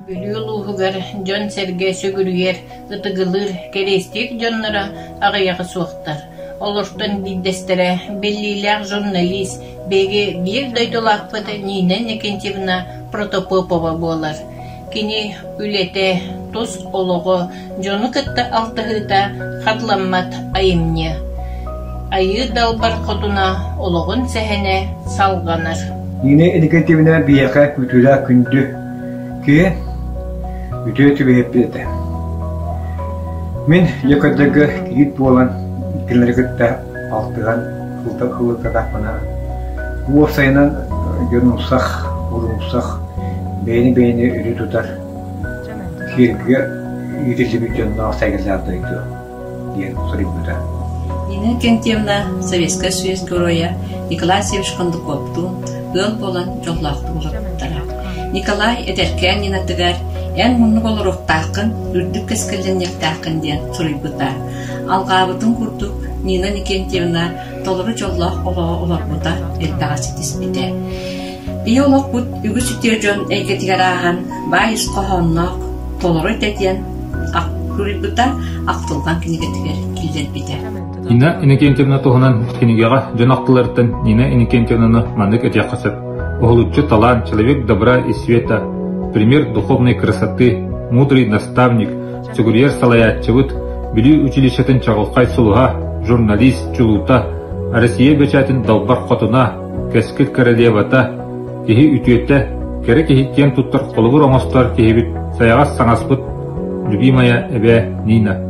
Gülüyoluğular, John Serge sögürüyer, ıtıgılır, kerestik Johnlara ağayağı soğuktar. Olurtun didestere, belliler jurnalist, bege bir daydolakpıda Nina Nikentьевна Protopopova bolar. Kini ülete, tuz oluğu, John'u kıtta altıhıda katlanmat ayımnya. Ayı dalbar koduna oluğun sehene salganır. Nina Nikentьевна bir yaka kütüla kündü ki ütüye tübehep bildi. Min yakadağı git bolan Kinleri kıtta altıgan kılda kadar bana. Bu sayınan görünümsak, vurumsak, beyni ürü tutar. Kirge yürüyüşü bir canına saygılardaydı diye sorayım burada. Nina Nikentьевна Советская Союз героя Николай Севич Кондукопту ыл болан жоллақты болаттыра. Николай эдеркен Нина тыгар эн мунну болорук тақын үрдүк кескелленек тақын ден сурайбыта. Алғабытын курдук Nina Nikentьевна толору жоллах олорбута элтагаситиспите. Бии олокбут үгүс үтүөжөн эйгетигерааган байыс кохоннок толору тетен аккурибута актылган кинигетигер килдербите. Nina Nikentьевна туһунан кинигега жонактылардан Nina Никентьевнаны мандык этиякасып, оголуччу талант, человек добра и света, пример духовной красоты, мудрый наставник, сөгүрьер салаятчыбыт, билүү училищетін чағылқай сулуға, журналист, чулута, Россия бечатын далбар қотуна, кәскіл королевата, кехи үтүйетті, кәрі кехи кен туттар қолығыр оңыстар кехибіт, саяғас саңаспыт, любимая әбе Нина.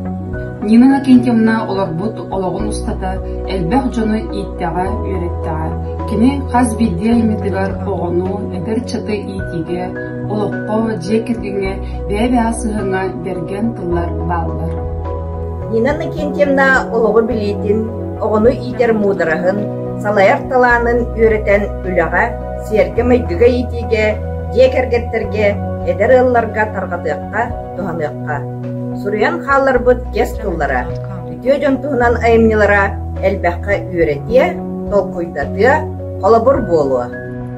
Nina Nikentьевна оларбут олағын ұстата, әлбәқ жоны иттіға үйреттіға. Кені қаз бидде еметігар оғыну, әдір чыты итіге, олыққа жекергенге, бәбе асығыңа берген тылар балдар. Nina Nikentьевна олығы білейтін, оғыну итер мударағын, салаяр таланын үйреттен үляға, серге мәйгіге итіге, жекергеттерге, әдір ылларға тарғадыққа, туғаныққа. Сурыян қалар бұд кес тұллара, үтіе жонтуғынан айымнелара әлбәққа үйретия, толқойдатыя, қолабыр болуа.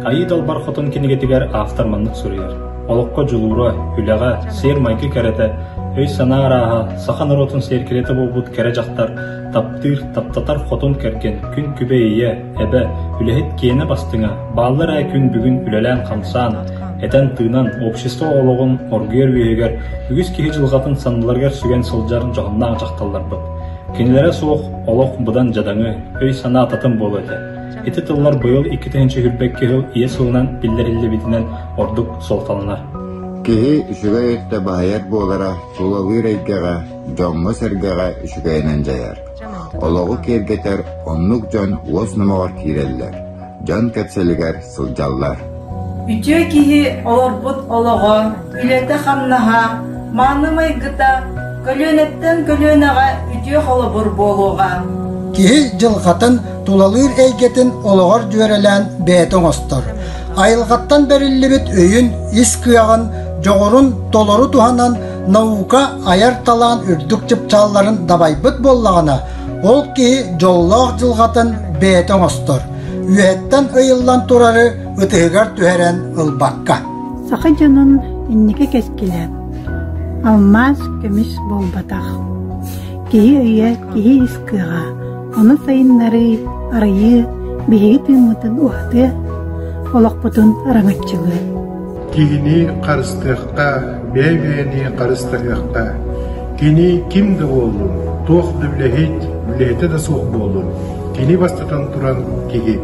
Айы далбар қотын кенегетігер авторманлық сурыяр. Олыққа жылуыра, үляға, сер майки кәреті, өй сана араға, сақан ұротын серкереті болбуд кәрі жақтар, таптыр, таптатар қотын кәрген, күн күбе ие, әбі, үләхет кені бастыңа, баллар әй күн бүгін үләлән қамсан, әтән тыынан общество олығын оргер үйегер, үгіз кехи жылғатын саныларгер сүген сылжарын жоғымнан жақталар бұд. Кенелері соқ олық бұдан жадаңы, өй сана ататын бол өті. Эти тыллар бұйыл 2-ші хүрбек кехил ие сылынан биллерілі бітінен ордық солталынар. Кехи үшігі өтті бағайар болара сулавыр әйгеға, жонғы сәргеға үшігайнан жаяр. Олығы кергетер онлық жон уос нұмағар киреллер. Жон кәпселігер сылжаллар. Үтіе кихи олорбут олығы, үлеті қамнаға, манымай гыта, көлөнеттен көлөнаға үтіе қолыбыр болуға. Кихи жылғатын тулалыр әйгетін олығар жөрелән бәйтін остыр. Айылғаттан бәрілі бет өйін, ис күйағын, жоғырын толору туғанан наука аяр талан үрдік жыпчалларын дабайбыт боллағына, ол кихи жоллақ жылғатын бәйтін остыр. Үйеттен ұйылдан турары ұтығығар түхерен ұлбаққа. Сақы жонын иннеке кескелеп, алмаз көміс болбатақ. Кейі үйе, кейі искыға, оны сайынлары, арайы, бейгі түймітін уақты, олықпытын раңатчылы. Кейіні қарыстыққа, бәйбәйіні қарыстыққа, кейіні кімді болын, тоқты білеті де соқ болын, кейіні бастатан тұран кейі.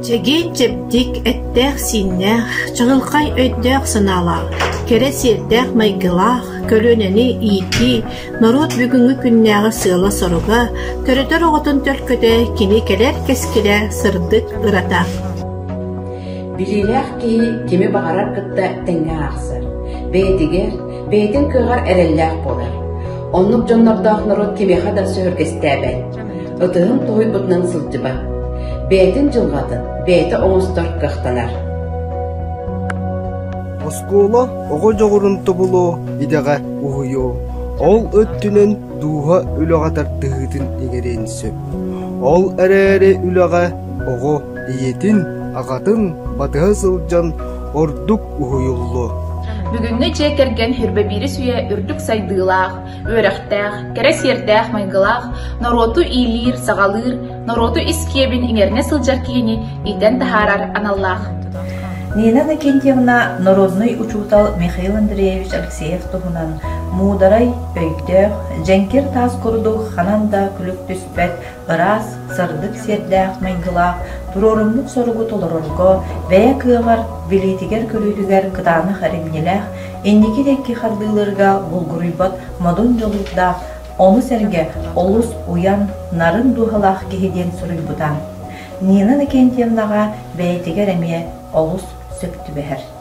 Чеги чептик эттех синнех, чағылқай өйдех сыналақ, кере сердех майгылақ, көлөнені ити, народ бүгінгі күннәғы сыла соруға, көрітер оғытын төлкөді кені келер кескеле сырдык ырата. Билилях ки кеми бағарар кытта тәңге ақсыр. Бәйтігер, бәйтін кығар әрелләқ болар. Онлық жонлардақ народ кемеға да сөхіргестәбәй. Ұтығын тоғай бұтынан сылжыба. Бәйтін жылғатын, бәйті оңыстар қықтанар. Оскола оғы жоғырын тұбылу идеға ұғыйо. Ол өттінен дуға үліғатар дұғытын егерен сөп. Ол әрәрі үліға оғы иетін ағатын батыға сылжан ордық ұғыйылы. Бүгүнгө чекерген хүрбебири сүйе үрдүк сайдыылаах, өрөктәэх, кересердәэх майгылаах, нороту иилир, сагалыр, нороту искиебин иңерне сылжар киини итен тахарар аналлаах. Нина Накентьевна народный учутал Михаил Андреевич Алексеев туһунан муударай өйдөөх, женкер таас курдук хананда күлүк түспет, ырас, сырдык сердәэх майгылаах, турорумлук соргу толорорго, бәйә кыагар, билитигер көлүтүгер кытааны харимнеләэх, энники декки хардыылырга булгуруйбат модун жолугдаах, оны серге олус уян нарын дуһалаах киһиден суруйбутан. Нина Накентьевнага бәйтигер эмие олус сөктү бэхэр.